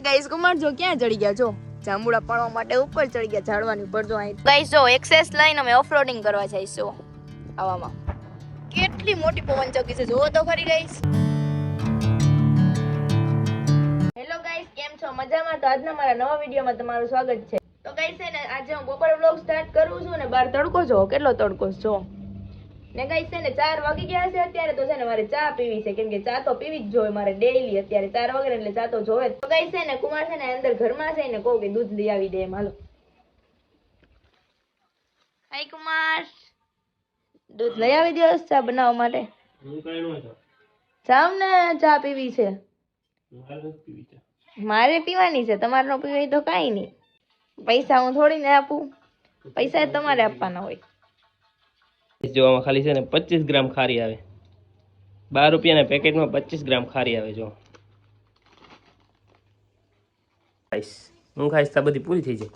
Guys Kumar જો ક્યાં ચડી ગયા જો જાંબુડા પાડવા માટે ઉપર ચડી ગયા ઝાડવાની ઉપર જો અહીં ગાઈસ જો એક્સેસ લઈને અમે ઓફરોડિંગ કરવા જઈશું આવામાં કેટલી મોટી પવન ચક્કી છે જોવો તો ખરી ગાઈસ હેલો ગાઈસ કેમ છો મજામાં તો આજના મારા નવા વિડિયોમાં તમારું સ્વાગત છે તો ગાઈસ છે ને આજે હું બપોર વ્લોગ સ્ટાર્ટ કરું છું ને બહાર તડકો જો કેટલો તડકો જો ને ગાઈસ છે ને 4 વાગી ગયા છે અત્યારે તો છે ને મારે ચા પીવી છે કેમ કે ચા તો પીવી જ જોઈએ મારે ડેઈલી અત્યારે 4 વાગે એટલે ચા તો જોવે તો ગાઈસ છે ને કુમાર છે ને અંદર ઘરમાં છે ને કહું કે દૂધ લઈ આવી દે એમ હાલો હાય કુમાર દૂધ લઈ આવી દે ચા બનાવવા માટે હું કઈ નો છો જાવ ને ચા પીવી છે મારે પીવી છે મારે પીવાની છે તમારે નો પીવી તો કાઈ નહીં પૈસા હું થોડી ને આપું પૈસા તમારે આપવાના હોય જો આમાં ખાલી છે ને 25 ગ્રામ ખારી આવે 12 રૂપિયાના પેકેટમાં 25 ગ્રામ ખારી આવે જો ખાઈશ હું ખાઈશ તો બધી પૂરી થઈ જાય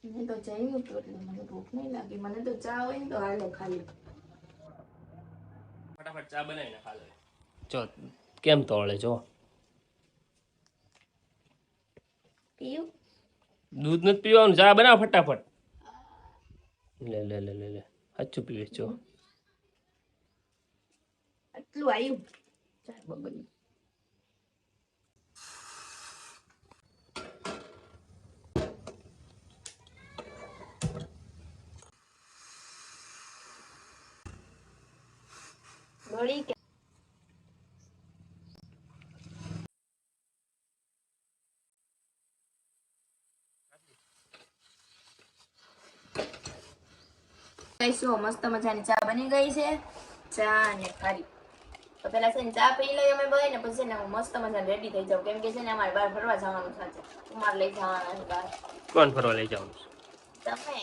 મને તો ચાઈ તો એટલે મને ભૂખ નહીં લાગી મને તો ચા હોય ને તો હાલે ખાલી ફટાફટ ચા બનાવીને ખા લે જો કેમ તોળે જો પીયું દૂધ નથી પીવાનું ચા બનાવ ફટાફટ લે લે લે લે લે સાચું પીવે જો આટલું આવ્યું ચાર બગડી ગળી કે ગાઈસો મસ્ત મજાની ચા બની ગઈ છે ચા ને ખારી તો પેલા છે ને ચા પી લઈએ અમે બે ને પછી ને હું મસ્ત મજાની રેડી થઈ જાઉં કેમ કે છે ને અમારે બહાર ફરવા જવાનું છે કુમાર લઈ જવાના છે બહાર કોણ ફરવા લઈ જવાનું તમે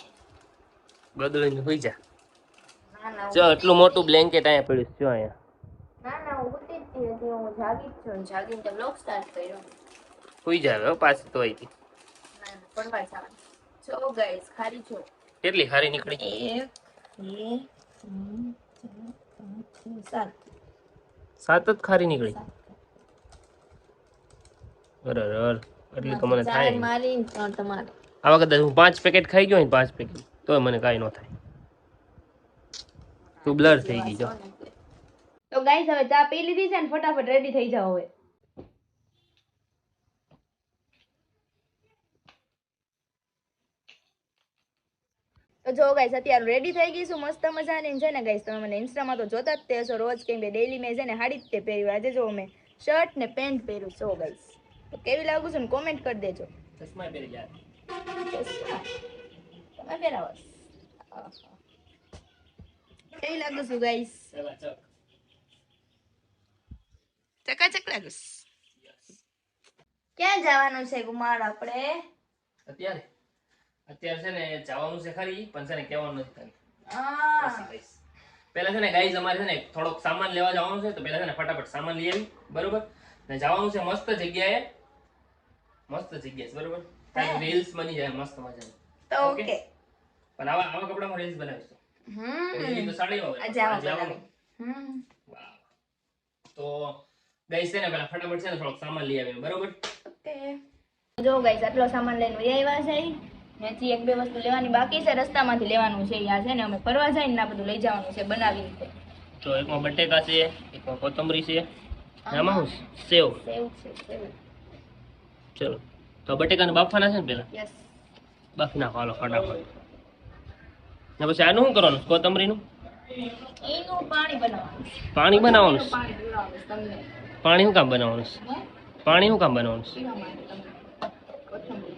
ગદડીને હોઈ જા ના ના જો એટલું મોટું બ્લેન્કેટ અહીંયા પડ્યું છે જો અહીંયા ના ના હું ઉઠી જ હતી હું જાગી જ છું જાગીને તો બ્લોગ સ્ટાર્ટ કર્યો હોઈ જાય હવે પાછી તો આવી ના ફરવા જવાનું જો ગાઈસ ખારી છો કેટલી ખારી નીકળી 1 2 3 4 5 6 7 સાત જ ખારી નીકળી અરે એટલી તો મને થાય નહીં. મારી ત્રણ તમારે આવા કદાચ હું 5 પેકેટ ખાઈ ગયો ને 5 પેકેટ તો મને કાંઈ ન થાય તું બ્લર થઈ ગઈ જો તો ગાઈસ હવે ચા પી લીધી છે ને ફટાફટ રેડી થઈ જાઓ હવે તો જો ગાઈસ અત્યારે રેડી થઈ ગઈ છું મસ્ત મજાની છે ને ગાઈસ તમે મને ઇન્સ્ટામાં તો જોતા જ તે હશો રોજ કેમ કે ડેઈલી મેં છે ને હાડી જ તે પહેર્યું આજે જો મેં શર્ટ ને પેન્ટ પહેર્યું છો ગાઈસ તો કેવી લાગુ છે ને કોમેન્ટ કરી દેજો ચશ્મા પહેરી જા તમે પહેરાવો કેવી લાગુ છું ગાઈસ ચકાચક લાગુ ક્યાં જવાનું છે કુમાર આપણે અત્યારે છે ને જવાનું છે ખરી પણ છે ને કહેવાનું નથી ખાલી પછી કહીશ. પહેલા છે ને ગાઈઝ અમારે છે ને થોડોક સામાન લેવા જવાનું છે તો પહેલા છે ને ફટાફટ સામાન લઈ આવી બરોબર ને જવાનું છે મસ્ત જગ્યાએ છે બરોબર તારી રીલ્સ બની જાય મસ્ત મજાની તો ઓકે પણ આવા કપડામાં રીલ્સ બનાવીશું પેલી તો સાડી આવે આજે આવવાનું વાહ તો ગાઈઝ છે ને પહેલા ફટાફટ છે ને થોડોક સામાન લઈ આવીને બરોબર ઓકે જો ગાઈસ આટલો સામાન લઈને વહી આવ્યા છે હજી 1-2 વસ્તુ લેવાની બાકી છે રસ્તામાંથી લેવાનું છે યાર છે ને અમે ફરવા જઈને આ બધું લઈ જવાનું છે બનાવીને તો એકમાં બટેકા છે એકમાં કોથમરી છે આમાં શું સેવ સેવ છે સેવ ચલો તો બટેકાને બાફવાના છે ને પેલા યસ બાફી નાખો હાલો ફટાફટ ને પછી આનું શું કરવાનું કોથમરીનું એનું પાણી બનાવવાનું પાણી બનાવવાનું છે? પાણી પીવાનું છે તમને પાણી શું કામ બનાવવાનું છે? પાણી શું કામ બનાવવાનું છે? પીવા માટે તમને કોથમીર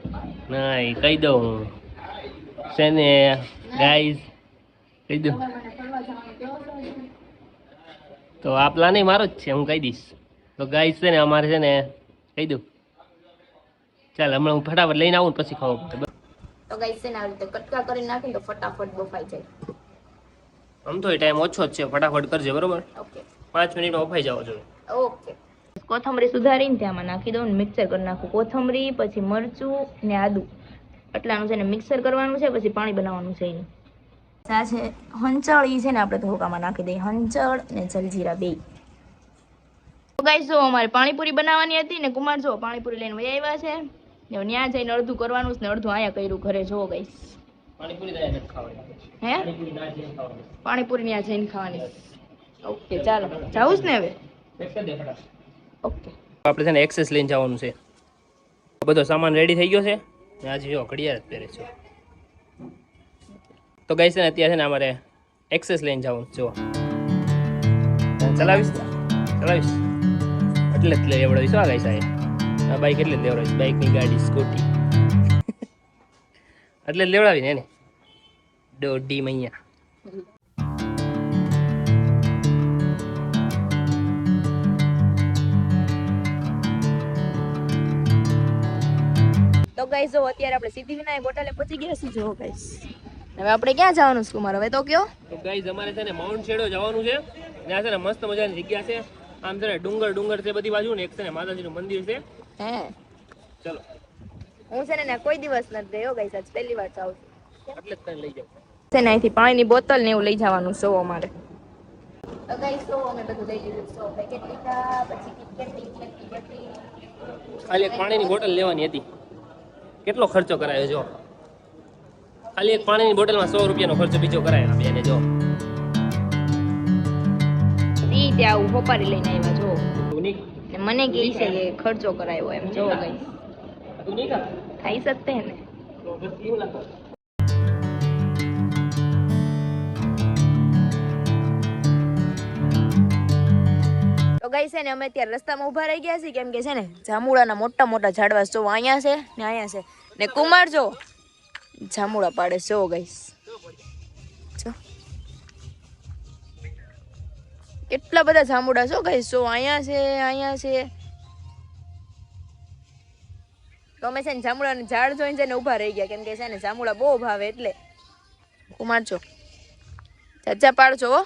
ના એ કહી દઉં હું છે ને ગાઈઝ કહી દઉં મને ફરવા જવાનું કેવો છે તો આ પ્લાન મારો જ છે હું કહી દઈશ તો ગાઈઝ છે ને અમારે છે ને કહી દઉં ચાલ હમણાં હું ફટાફટ લઈને આવું ને પછી ખાવું પડે તો ગાઈસ છે ને આવી રીતે કટકા કરી નાખીને તો ફટાફટ બફાઈ જાય આમ તો એ ટાઈમ ઓછો જ છે ફટાફટ કરજે બરોબર ઓકે 5 મિનિટ બફાઈ જવો જોઈએ ઓકે કોથમરી સુધારીને ત્યાંમાં નાખી દઉં ને મિક્સર કરી નાખું કોથમરી પછી મરચું ને આદુ એટલાનું છે ને મિક્સર કરવાનું છે પછી પાણી બનાવવાનું છે એનું આ છે હંચળ ઈ છે ને આપણે ધોકામાં નાખી દઈએ હંચળ ને જલજીરા બે તો ગાઈસ જો અમારે પાણીપુરી બનાવવાની હતી ને કુમાર જો પાણીપુરી લઈને વહી આવ્યા છે ને ત્યાં જઈને અડધું કરવાનું છે ને અડધું અહીંયા કર્યું ઘરે જો ગાઈસ પાણીપુરી દાય નથી ખાવાની. હે પાણીપુરી ના જઈને ખાવાની. પાણીપુરી ત્યાં જઈને ખાવાની. ઓકે ચાલો જાવું જ ને હવે. પેક કરી દે ફટાફટ. ઓકે આપણે છે ને એક્સેસ લઈને જવાનું છે. બધો સામાન રેડી થઈ ગયો છે ને આજે જો ઘડિયાળ જ પહેરે છે. તો ગાઈસ છે ને અત્યારે છે ને અમારે એક્સેસ લઈને જવાનું જો ચલાવીશ એટલે જ લેવડાવીશ આ ગાઈસ આ બાઈક એટલે જ લેવડાવીશ બાઈકની ગાડી સ્કૂટી એટલે જ લેવડાવીને એને દોઢી મૈયા. તો ગાઈસ જો અત્યારે આપણે સિદ્ધિવિનાયક હોટલે પહોંચી ગયા છીએ જો ગાઈસ હવે આપણે ક્યાં જવાનું છે કુમાર હવે તો કયો. તો ગાઈસ અમારે છે ને માઉન્ટ શેડો જવાનું છે ત્યાં છે ને મસ્ત મજાની જગ્યા છે આમ છે ને ડુંગર છે બધી બાજુ ને એક છે ને માતાજીનું મંદિર છે. હે ચલો હું છે ને કોઈ દિવસ નથી ગયો ગાઈસ આજ પહેલી વાર જાઉં છું એટલે જ તને લઈ જાઉં છે ને અહીંથી પાણીની બોટલ ને એવું લઈ જવાનું છે અમારે. તો ગાઈસ તો અમે બધું લઈ લીધું છે પેકેટ લીધા પછી કિટકેટ ખાલી એક પાણીની બોટલ લેવાની હતી. કેટલો ખર્ચો કરાયો જો ખાલી એક પાણીની બોટલમાં 100 રૂપિયાનો ખર્ચો બીજો કરાયો બેને જો ઈ તે આવું હોપારી લઈને આવ્યા જો તું નહીં ને મને કે છે કે ખર્ચો કરાયો એમ જો ગાઈસ તું નહીં ખા ખાઈ શકતે હે ને. તો બસ એવું લાગો. તો ગાઈસ છે ને અમે અત્યારે રસ્તામાં ઊભા રહી ગયા છીએ કેમ કે છે ને જાંબુડાના મોટા મોટા ઝાડવા જો અહીંયા છે ને અહીંયા છે ને કુમાર જો જાંબુડા પાડે જો ગાઈસ જો કેટલા બધા જાંબુડા છો ગાઈસ જો અહીંયા છે તો અમે છે ને જાંબુડાનું ઝાડ જોઈને જઈને ઊભા રહી ગયા કેમ કે છે ને જાંબુડા બહુ ભાવે એટલે કુમાર છો ચાચા પાડજો હો.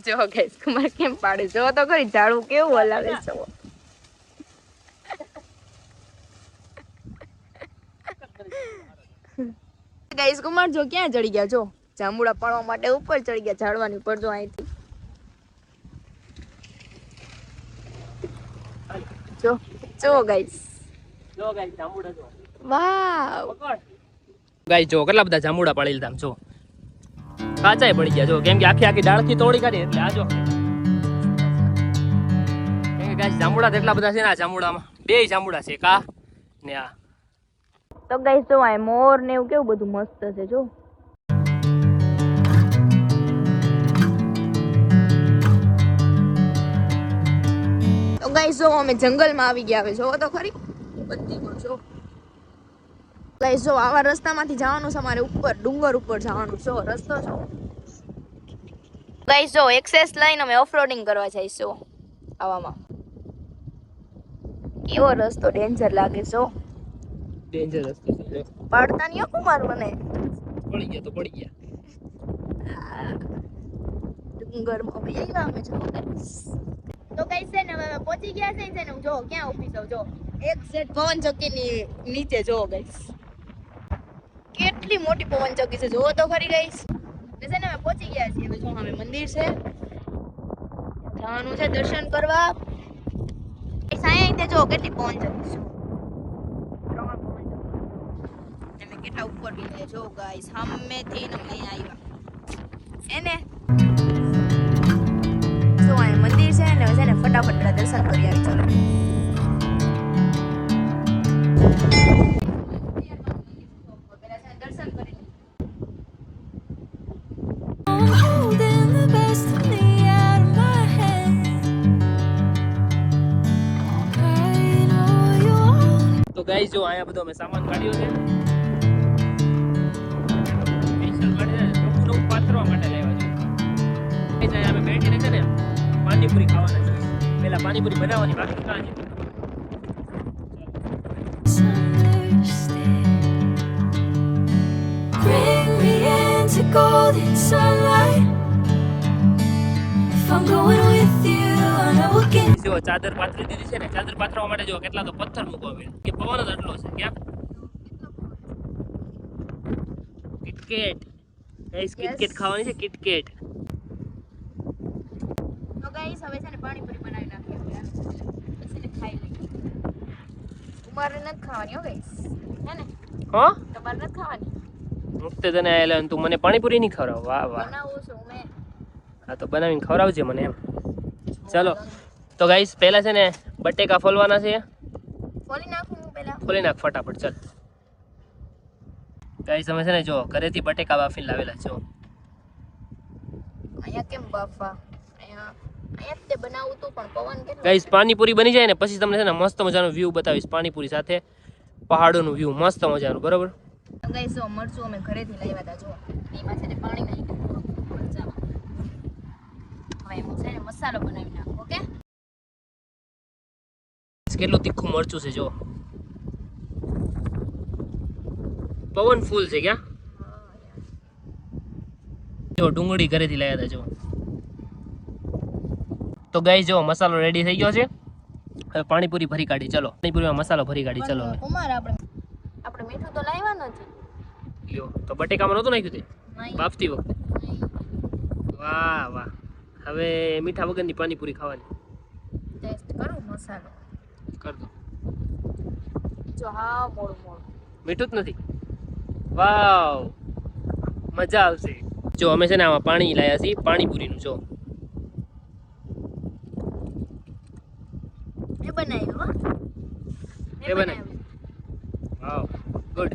જો ગાઈસ કુમાર કેમ પાડે જો તો ખરી ઝાડવું કેવું હલાવે છે. ગાઈસ કુમાર જો ક્યાં ચડી ગયા જો જાંબુડા પાડવા માટે ઉપર ચડી ગયા ઝાડવાની ઉપર જો અહીંથી જો ગાઈસ જાંબુડા જો વાવ ગાઈસ જો કેટલા બધા જાંબુડા પાડી લીધા આમ જો કાચાય પડી ગયા જો કેમ કે આખી ડાળથી તોડી કાઢી એટલે આ જો કેમ કે ગાઈસ જાંબુડા તો એટલા બધા છે ને આ જાંબુડામાં બે જાંબુડા છે કા ને આ. તો ગાઈસ જો આ મોર ને એવું કેવું બધું મસ્ત છે જો તો ગાઈસ જો અમે જંગલમાં આવી ગયા હવે જો તો ખરી બધી માં જો ગાઈસ જો આવા રસ્તામાંથી જવાનું છે અમારે ઉપર ડુંગર ઉપર જવાનું છે રસ્તો છે ગાઈસ જો એક્સેસ લઈને અમે ઓફરોડિંગ કરવા જઈશું આવામાં કેવો રસ્તો ડેન્જર લાગે છે ડેન્જરસ છે પાડતા નહીં કુમાર મને પડી ગયા તો પડી ગયા ડુંગરમાં બેલા અમે જો તો ગાઈસ છે ને હવે અમે પહોંચી ગયા છે ને જો ક્યાં ઊભી છું જો એક્ઝેક્ટ પવન ચોકીની નીચે જો ગાઈસ કેટલી મોટી પવન ચોકી છે જોવો તો ખરી ગાઈસ ને છે ને અમે પહોંચી ગયા છીએ હવે જો અમે મંદિર છે જવાનું છે દર્શન કરવા ગાઈસ અહીંયા જો કેટલી પવન ચોકી છે ત્રણ પવન ચોકી અમે કેટલા ઉપર ગયા જો ગાઈસ સામેથી ને અહીંયા આવ્યા એને જો આ મંદિર છે ને છે ને ફટાફટ દર્શન કરી આવી ચાલો દર્શન કરી તો ગાઈસ જો અહીંયા બધો અમે સામાન કાઢ્યો છે સ્પેશિયલ નવું પાથરવા માટે લાવ્યા છે ગાઈસ અમે બેઠીને છે ને પાણીપુરી ખાવાના છે પહેલા પાણીપુરી બનાવવાની બાકી કાં છે Bring me into golden sunlight. If I'm going with you, I know we'll get. જો ચાદર પાથરી દીધી છે ને ચાદર પાથરવા માટે જો કેટલા તો પથ્થર મૂકવા પડે કે પવન જ આટલો છે ક્યાં કિટકેટ ગાઈસ કિટકેટ ખાવાની છે કિટકેટ ગાઈસ હવે છે ને પાણીપુરી બનાવી નાખીએ પછી ને ખાઈ લઈએ. તમારે નથી ખાવાની હો ગાઈસ, હે ને? હા તમારે નથી ખાવાની. મુક્તે તને આયેલા અને તું મને પાણીપુરી નહીં ખવડાવ. વાહ વાહ. બનાવું છું મેં. હા તો બનાવીને ખવડાવજે મને એમ. ચલો તો ગાઈસ પહેલા છે ને બટેકા ફોલવાના છે. ફોલી નાખું હું પહેલા. ફોલી નાખ ફટાફટ. ચાલ ગાઈસ અમે છે ને જો ઘરેથી બટેકા બાફીને લાવેલા છો. અહીંયા કેમ બાફા? અહીંયા તે બનાવું તું પણ પવન કેટલો. ગાઈસ પાણીપુરી બની જાય ને પછી તમને છે ને મસ્ત મજાનો વ્યૂ બતાવીશ પાણીપુરી સાથે પહાડોનું વ્યૂ મસ્ત મજાનું. બરોબર ગાઈસ જો મરચું અમે ઘરેથી લાવ્યા હતા. જો એમાં છે ને પાણી નાખી મરચામાં. હવે એમાં છે ને મસાલો બનાવી નાખો. ઓકે કેટલું તીખું મરચું છે જો. પવન ફૂલ છે ક્યાં જો ડુંગળી ઘરેથી લાવ્યા હતા જો. તો ગાઈસ જો મસાલો રેડી થઈ ગયો છે. હવે પાણીપુરી ભરી કાઢી. ચલો પાણીપુરીમાં મસાલો ભરી કાઢી. ચલો હવે કુમાર આપણે મીઠું તો લાવ્યા નથી. લ્યો તો બટેકામાં નહોતું નાખ્યું તે નહીં. બાફતી વખતે. વાહ વાહ. હવે મીઠા વગરની પાણીપુરી ખાવાની. ટેસ્ટ કરું મસાલો. કર દો. જો હા મોળું મોળું. મીઠું જ નથી. વાવ મજા આવશે. જો અમે છે ને આમાં પાણી લાયા છીએ પાણીપુરીનું. જો એ બનાવ્યું હો. એ બનાવ્યું. Wow good.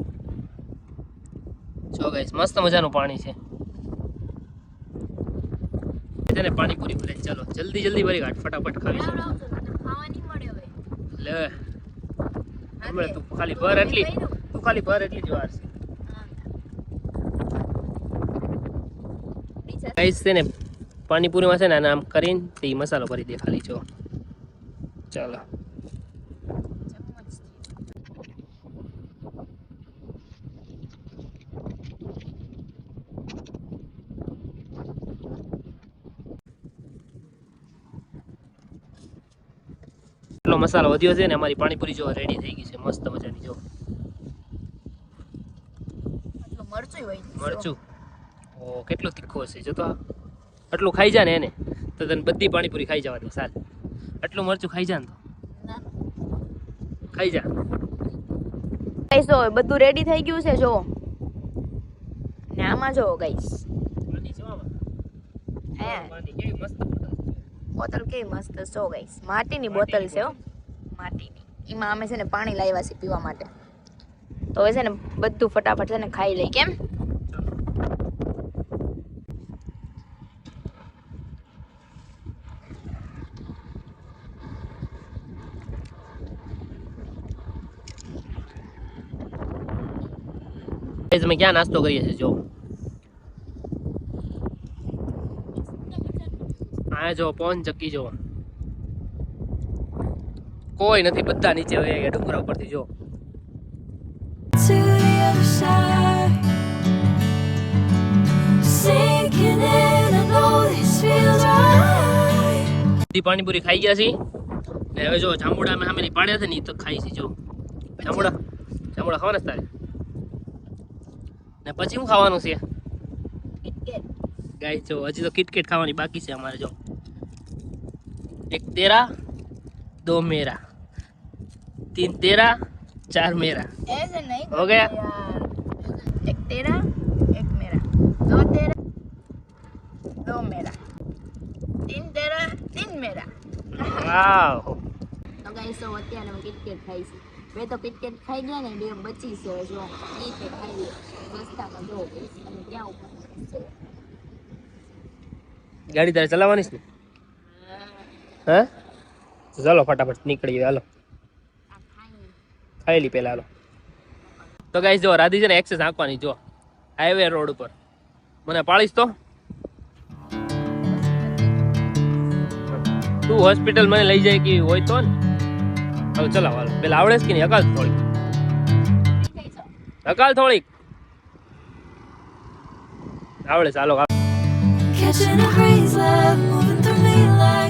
જો ગાઈસ મસ્ત મજાનું પાણી છે ને પાણીપુરી ભરે. ચલો જલ્દી જલ્દી ભરી કાઢ ફટાફટ ખાવી છે. ખાવા નહીં મળે હવે. લે હમણાં તું ખાલી ભર એટલી જ વાર છે. ગાઈસ છે ને પાણીપુરીમાં છે ને આને આમ કરીને તે મસાલો ભરી દે ખાલી. જો ચાલો એટલો મસાલો વધ્યો છે ને અમારી પાણીપુરી જો રેડી થઈ ગઈ છે મસ્ત મજાની. જો મરચું હોય. મરચું ઓ કેટલું તીખું હશે. જો તો આટલું ખાઈ જા ને એને તો તને બધી પાણીપુરી ખાઈ જવાની. સાલ આટલું મરચું ખાઈ જા ને તો ખાઈ જા. ગાઈસ જો બધું રેડી થઈ ગયું છે. જો ને આમાં જો ગાઈસ બોટલ કેવી મસ્ત છે. જો ગાઈસ માટીની બોટલ છે હો. માટીની. એમાં અમે છે ને પાણી લાવ્યા છે પીવા માટે. તો હવે છે ને બધું ફટાફટ છે ને ખાઈ લઈ. કેમ અમે ક્યાં નાસ્તો કરીએ છીએ. જો આ જો પવન ચક્કી જો કોઈ નથી. બધા નીચે વહી ગયા ડુંગરા ઉપરથી. જો To the other side, sinking in. I know this feels right. બધી પાણીપુરી ખાઈ ગયા છીએ ને હવે જો જાંબુડા અમે સામેની પાડ્યા હતા ને ઈ તો ખાઈ છે. જો જાંબુડા ખાવાના તારે ને પછી શું ખાવાનું છે ગાઈસ. જો હજી તો કિટકેટ ખાવાની બાકી છે અમારે. જો એક તેરા દો મેરા तीन तेरा चार मेरा. ऐसे नहीं हो गया यार. एक तेरा एक मेरा. दो तेरा दो मेरा. तीन तेरा तीन मेरा. વાવ. તો ગાઈસ તો અત્યારે અમે કિટકેટ ખાઈ છે. બે તો કિટકેટ ખાઈ ગયા ને બે બચી છે. જો ઈ તે ખાઈ લે રસ્તામાં. જો અને ત્યાં ઉપર ગાડી તારે ચલાવવાની છે ને? હા ચાલો ફટાફટ નીકળીએ. હાલો ખાઈ લી પેલા. હાલો તો ગાઈસ જો રાધી છે ને એક્સેસ આંકવાની. જો હાઈવે રોડ ઉપર મને પાડીશ તો તું હોસ્પિટલ મને લઈ જાય કે હોય તો ને. હવે ચલાવ. હાલો પેલા આવડે છે કે નહીં? હકાલ થોડીક. આવડે. ચાલો Catching a breeze, love moving through me like